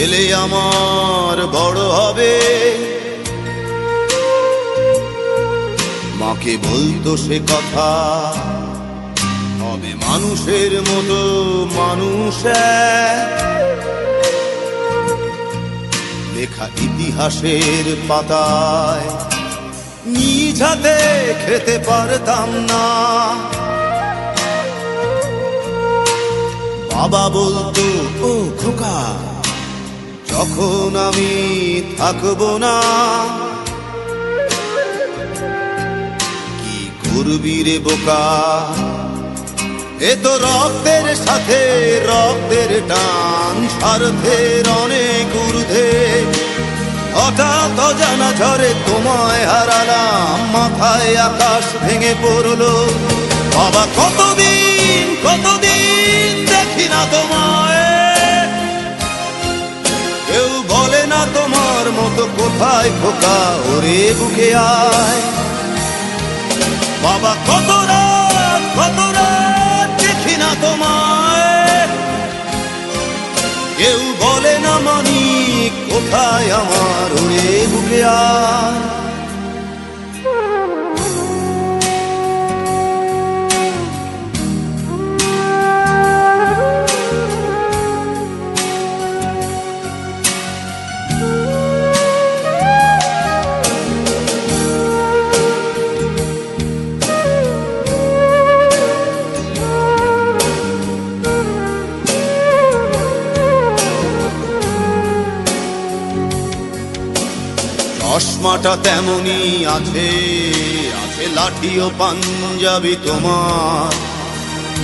ছেলে আমার বড় হবে, মাকে বলতো সে কথা, হবে মানুষের মতো মানুষ লেখা ইতিহাসের পাতায় নিজ হাতে খেতে পারতাম না। বাবা বলতো, ও খোকা, যখন আমি থাকবো না, কি করবি রে বোকা, এ তো রক্তের সাথে রক্তের টান, স্বার্থের অনেক ঊর্ধ্বে। হঠাৎ অজানা ঝড়ে তোমায় হারালাম, মাথায় আকাশ ভেঙে পড়লো। বাবা কতদিন কতদিন দেখি না তোমায়, কেউ বলে না তোমার মতো কোথায় খোকা, ওরে বুকে আয়। বাবা কত রাত দেখি না তোমায়, কেউ বলে না মানি কোথায় আমার, ওরে বুকে আয়। চশমাটা তেমনি আছে, আছে লাঠি ও পাঞ্জাবি তোমার,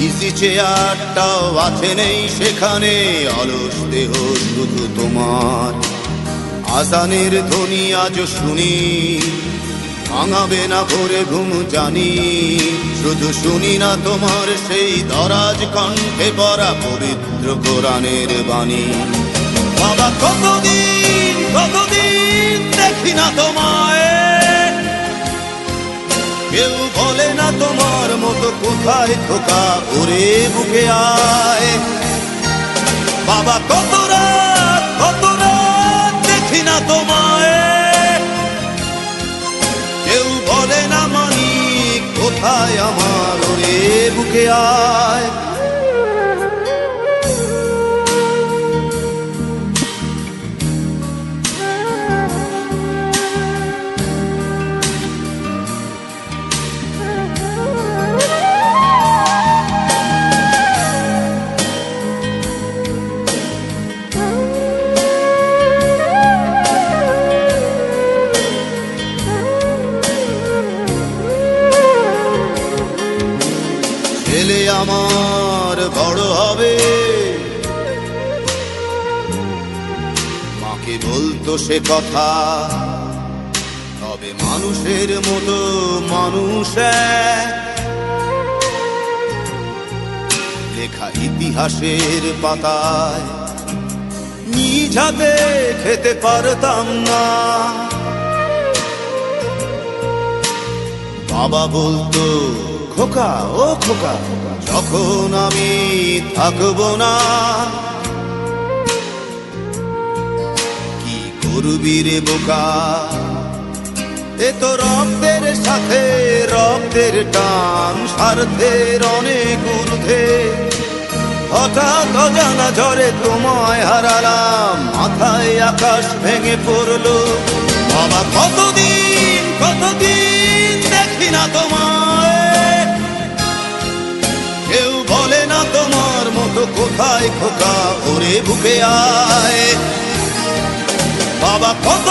ইজি চেয়ারটাও আছে নেই সেখানে, অলস দেহ শুধু তোমার। আজানের ধ্বনি আজ শুনি, ভাঙাবে না ভোরে ঘুম জানি, শুধু শুনি না তোমার সেই দরাজ কণ্ঠে পড়া পবিত্র কোরআনের বাণী। বাবা কতদিন কতদিন দেখি না তোমায়, কেউ বলে না তোমার মতো কোথায় খোকা, ওরে বুকে আয়। বাবা কত রাত দেখি না তোমায়, কেউ বলে না মানি কোথায় আমার, ওরে বুকে আয়। ছেলে আমার বড় হবে, মাকে বলতো সে কথা, হবে মানুষের মতো মানুষ লেখা ইতিহাসের পাতায় নিজ হাতে খেতে পারতাম না। বাবা বলতো, খোকা ও খোকা, যখন আমি থাকবো না, কি করবি রে বোকা, এ তো রক্তের সাথে রক্তের টান, স্বার্থের অনেক ঊর্ধ্বে। হঠাৎ অজানা ঝড়ে তোমায় হারালাম, মাথায় আকাশ ভেঙে পড়লো। বাবা কতদিন কতদিন দেখি না তোমায়, কেউ বলে না তোমার মতো কোথায় খোকা, ওরে বুকে আয়। বাবা কত